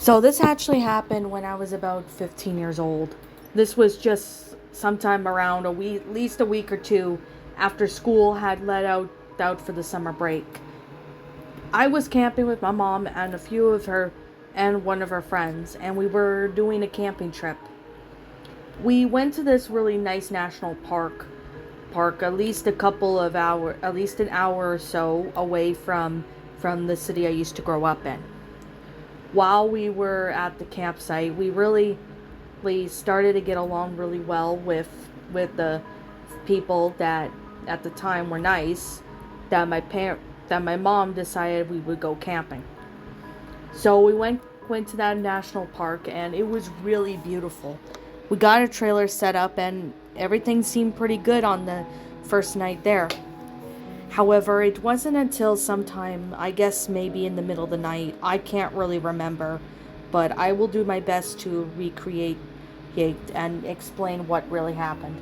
So this actually happened when I was about 15 years old. This was just sometime around a week, at least a week or two after school had let out for the summer break. I was camping with my mom and a few of her and one of her friends, and we were doing a camping trip. We went to this really nice national park at least at least an hour or so away from the city I used to grow up in. While we were at the campsite, we started to get along really well with the people that at the time were nice that my mom decided we would go camping. So we went to that national park and it was really beautiful. We got a trailer set up and everything seemed pretty good on the first night there. However, it wasn't until sometime, I guess maybe in the middle of the night, I can't really remember, but I will do my best to recreate it and explain what really happened.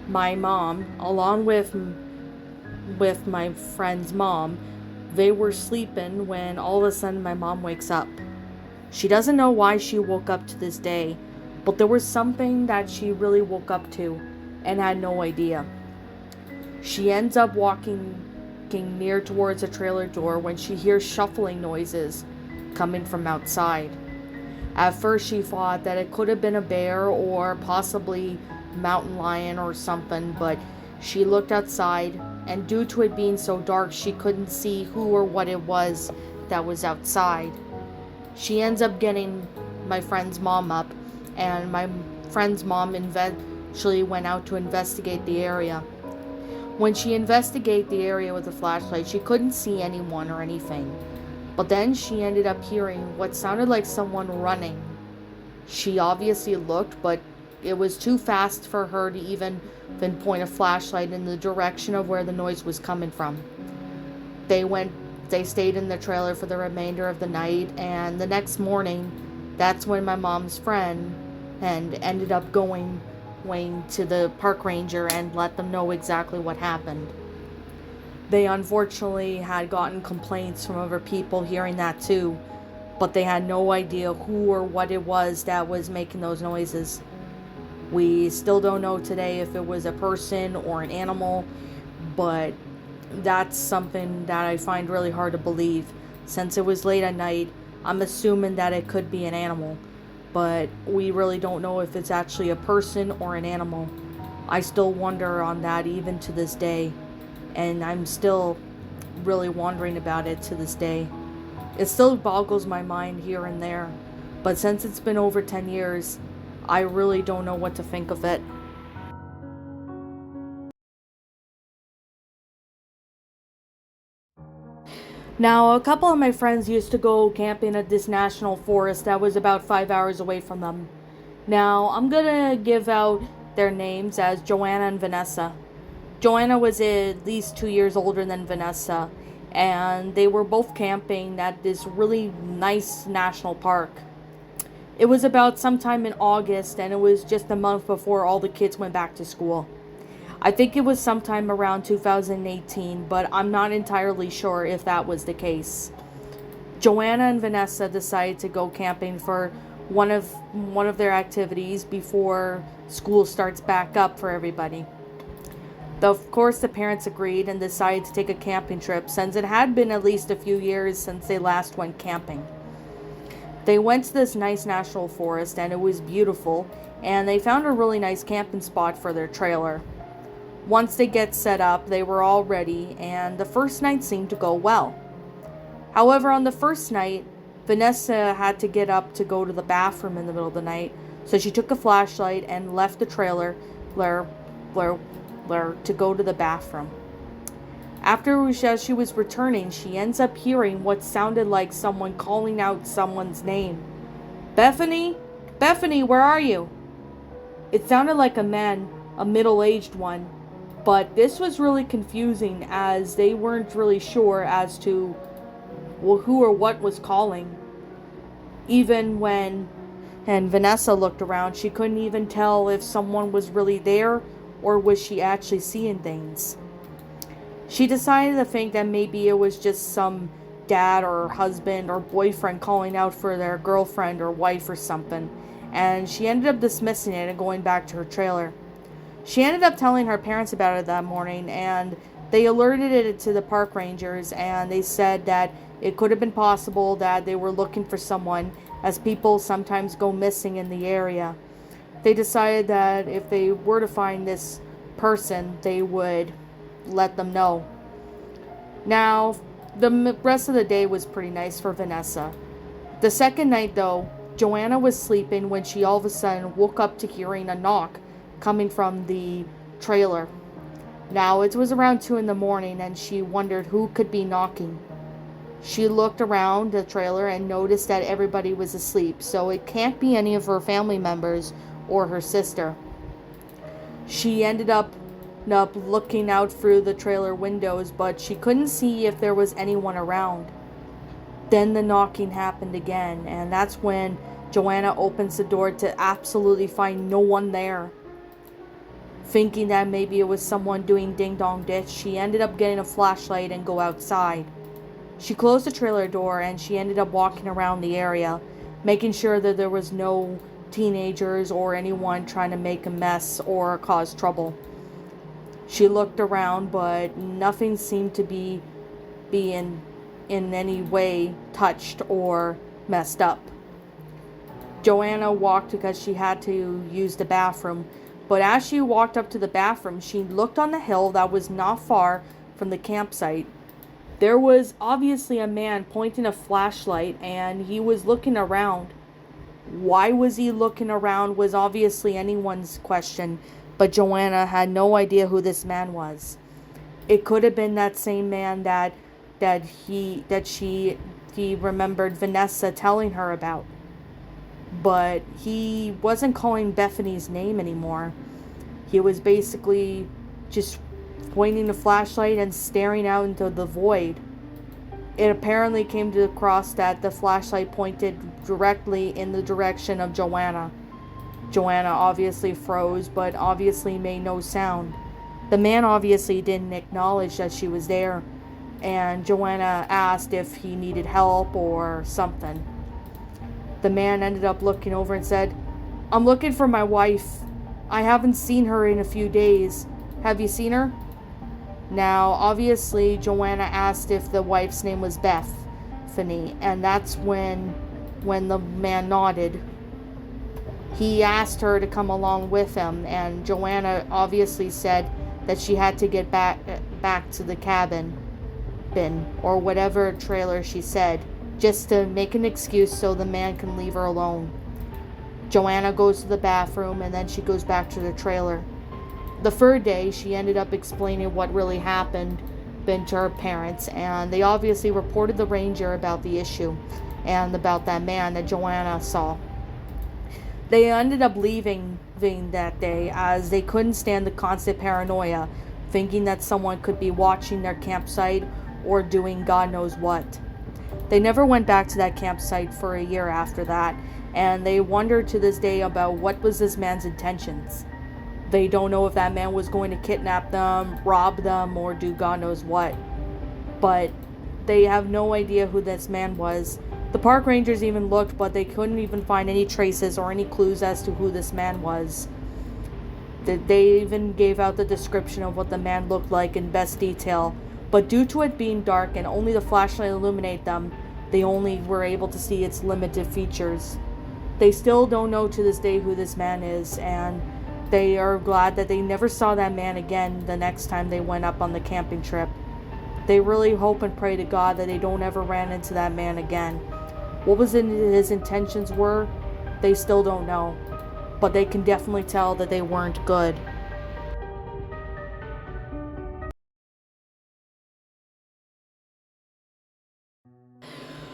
My mom, along with my friend's mom, they were sleeping when all of a sudden my mom wakes up. She doesn't know why she woke up to this day, but there was something that she really woke up to and had no idea. She ends up walking near towards a trailer door when she hears shuffling noises coming from outside. At first, she thought that it could have been a bear or possibly mountain lion or something, but she looked outside, and due to it being so dark, she couldn't see who or what it was that was outside. She ends up getting my friend's mom up, and my friend's mom eventually went out to investigate the area. When she investigated the area with a flashlight, she couldn't see anyone or anything. But then she ended up hearing what sounded like someone running. She obviously looked, but it was too fast for her to even point a flashlight in the direction of where the noise was coming from. They stayed in the trailer for the remainder of the night, and the next morning, that's when my mom's friend and ended up going to the park ranger and let them know exactly what happened. They unfortunately had gotten complaints from other people hearing that too, but they had no idea who or what it was that was making those noises. We still don't know today if it was a person or an animal, but that's something that I find really hard to believe. Since it was late at night, I'm assuming that it could be an animal, but we really don't know if it's actually a person or an animal. I still wonder on that even to this day, and I'm still really wondering about it to this day. It still boggles my mind here and there, but since it's been over 10 years, I really don't know what to think of it. Now, a couple of my friends used to go camping at this national forest that was about 5 hours away from them. Now, I'm gonna give out their names as Joanna and Vanessa. Joanna was at least 2 years older than Vanessa, and they were both camping at this really nice national park. It was about sometime in August, and it was just a month before all the kids went back to school. I think it was sometime around 2018, but I'm not entirely sure if that was the case. Joanna and Vanessa decided to go camping for one of their activities before school starts back up for everybody. Of course, the parents agreed and decided to take a camping trip since it had been at least a few years since they last went camping. They went to this nice national forest and it was beautiful, and they found a really nice camping spot for their trailer. Once they get set up, they were all ready, and the first night seemed to go well. However, on the first night, Vanessa had to get up to go to the bathroom in the middle of the night, so she took a flashlight and left the trailer to go to the bathroom. As she was returning, she ends up hearing what sounded like someone calling out someone's name. Bethany? Bethany, where are you? It sounded like a man, a middle-aged one, but this was really confusing as they weren't really sure as to who or what was calling. Even when Vanessa looked around, she couldn't even tell if someone was really there or was she actually seeing things. She decided to think that maybe it was just some dad or husband or boyfriend calling out for their girlfriend or wife or something, and she ended up dismissing it and going back to her trailer. She ended up telling her parents about it that morning, and they alerted it to the park rangers, and they said that it could have been possible that they were looking for someone, as people sometimes go missing in the area. They decided that if they were to find this person, they would let them know. Now, the rest of the day was pretty nice for Vanessa. The second night, though, Joanna was sleeping when she all of a sudden woke up to hearing a knock coming from the trailer. Now, it was around 2 in the morning, and she wondered who could be knocking. She looked around the trailer and noticed that everybody was asleep, so it can't be any of her family members or her sister. She ended up looking out through the trailer windows, but she couldn't see if there was anyone around. Then the knocking happened again, and that's when Joanna opens the door to absolutely find no one there. Thinking that maybe it was someone doing ding-dong ditch, she ended up getting a flashlight and go outside. She closed the trailer door and she ended up walking around the area, making sure that there was no teenagers or anyone trying to make a mess or cause trouble. She looked around, but nothing seemed to be in any way touched or messed up. Joanna walked because she had to use the bathroom, but as she walked up to the bathroom, she looked on the hill that was not far from the campsite. There was obviously a man pointing a flashlight, and he was looking around. Why was he looking around was obviously anyone's question, but Joanna had no idea who this man was. It could have been that same man that she remembered Vanessa telling her about. But he wasn't calling Bethany's name anymore. He was basically just pointing the flashlight and staring out into the void. It apparently came to across that the flashlight pointed directly in the direction of Joanna. Joanna obviously froze, but obviously made no sound. The man obviously didn't acknowledge that she was there, and Joanna asked if he needed help or something. The man ended up looking over and said, "I'm looking for my wife. I haven't seen her in a few days. Have you seen her?" Now, obviously, Joanna asked if the wife's name was Bethany, and that's when the man nodded. He asked her to come along with him, and Joanna obviously said that she had to get back to the cabin bin, or whatever trailer she said, just to make an excuse so the man can leave her alone. Joanna goes to the bathroom, and then she goes back to the trailer. The third day, she ended up explaining what really happened to her parents, and they obviously reported the ranger about the issue and about that man that Joanna saw. They ended up leaving that day as they couldn't stand the constant paranoia, thinking that someone could be watching their campsite or doing God knows what. They never went back to that campsite for a year after that, and they wonder to this day about what was this man's intentions. They don't know if that man was going to kidnap them, rob them, or do God knows what. But they have no idea who this man was. The park rangers even looked, but they couldn't even find any traces or any clues as to who this man was. They even gave out the description of what the man looked like in best detail, but due to it being dark and only the flashlight illuminate them, they only were able to see its limited features. They still don't know to this day who this man is, and they are glad that they never saw that man again the next time they went up on the camping trip. They really hope and pray to God that they don't ever run into that man again. What his intentions were, they still don't know, but they can definitely tell that they weren't good.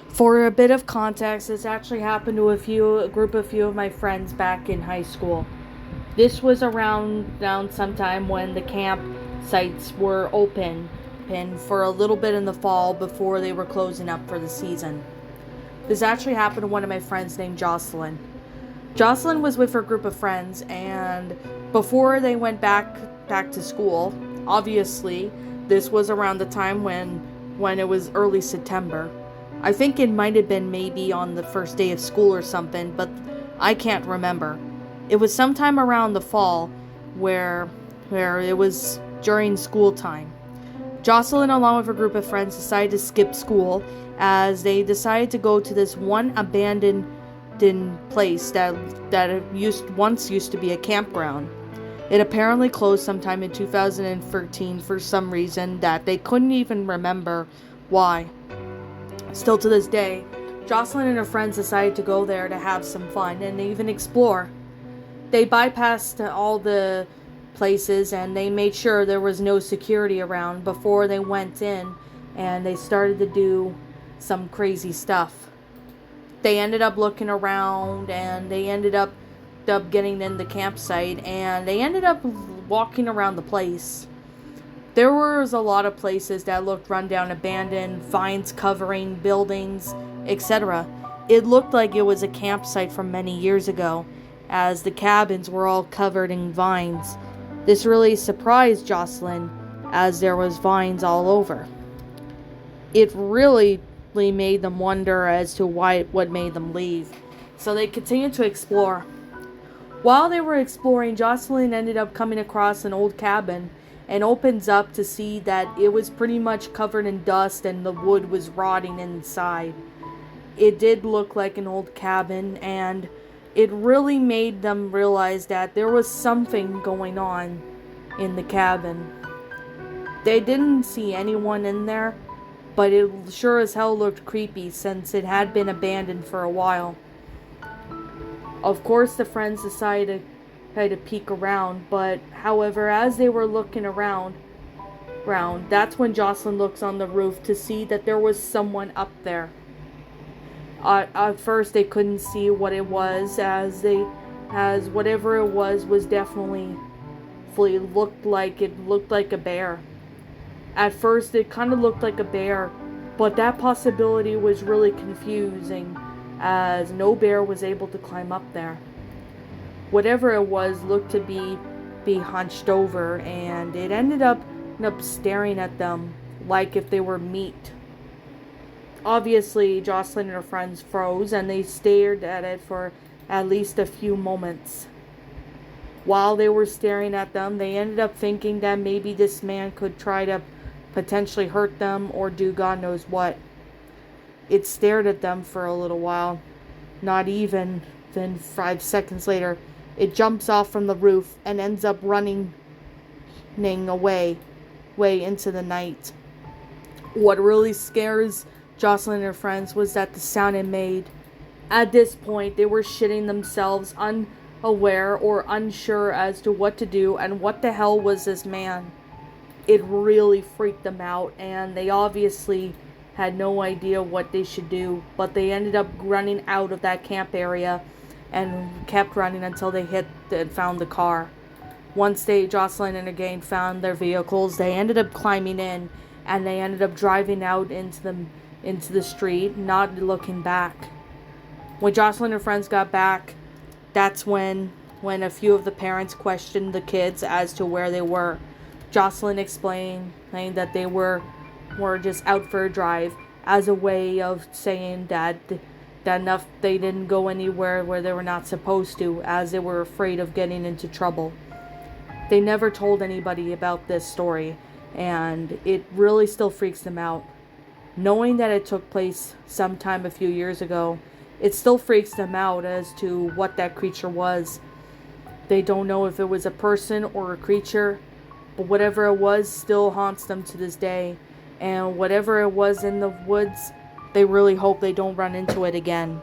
For a bit of context, this actually happened to a few of my friends back in high school. This was around sometime when the campsites were open and for a little bit in the fall before they were closing up for the season. This actually happened to one of my friends named Jocelyn. Jocelyn was with her group of friends, and before they went back to school, obviously this was around the time when it was early September. I think it might have been maybe on the first day of school or something, but I can't remember. It was sometime around the fall where it was during school time. Jocelyn, along with a group of friends, decided to skip school as they decided to go to this one abandoned place that once used to be a campground. It apparently closed sometime in 2013 for some reason that they couldn't even remember why. Still to this day, Jocelyn and her friends decided to go there to have some fun and even explore. They bypassed all the places and they made sure there was no security around before they went in, and they started to do some crazy stuff. They ended up looking around and they ended up getting in the campsite, and they ended up walking around the place. There was a lot of places that looked run down, abandoned, vines covering buildings, etc. It looked like it was a campsite from many years ago, as the cabins were all covered in vines. This really surprised Jocelyn, as there was vines all over. It really made them wonder as to what made them leave. So they continued to explore. While they were exploring, Jocelyn ended up coming across an old cabin and opens up to see that it was pretty much covered in dust and the wood was rotting inside. It did look like an old cabin, and it really made them realize that there was something going on in the cabin. They didn't see anyone in there, but it sure as hell looked creepy since it had been abandoned for a while. Of course, the friends decided to peek around, but however, as they were looking around, that's when Jocelyn looks on the roof to see that there was someone up there. At first, they couldn't see what it was, as whatever it was definitely looked like a bear. At first, it kind of looked like a bear, but that possibility was really confusing, as no bear was able to climb up there. Whatever it was looked to be hunched over, and it ended up staring at them like if they were meat. Obviously, Jocelyn and her friends froze, and they stared at it for at least a few moments. While they were staring at them, they ended up thinking that maybe this man could try to potentially hurt them or do God knows what. It stared at them for a little while. Not even then 5 seconds later, it jumps off from the roof and ends up running away into the night. What really scares Jocelyn and her friends was that the sound it made. At this point, they were shitting themselves, unaware or unsure as to what to do, and what the hell was this man. It really freaked them out, and they obviously had no idea what they should do, but they ended up running out of that camp area and kept running until they found the car. Once Jocelyn and her gang found their vehicles, they ended up climbing in, and they ended up driving out into the street, not looking back. When Jocelyn and her friends got back, that's when a few of the parents questioned the kids as to where they were. Jocelyn explained that they were just out for a drive, as a way of saying that they didn't go anywhere where they were not supposed to, as they were afraid of getting into trouble. They never told anybody about this story, and it really still freaks them out. Knowing that it took place sometime a few years ago, it still freaks them out as to what that creature was. They don't know if it was a person or a creature, but whatever it was still haunts them to this day. And whatever it was in the woods, they really hope they don't run into it again.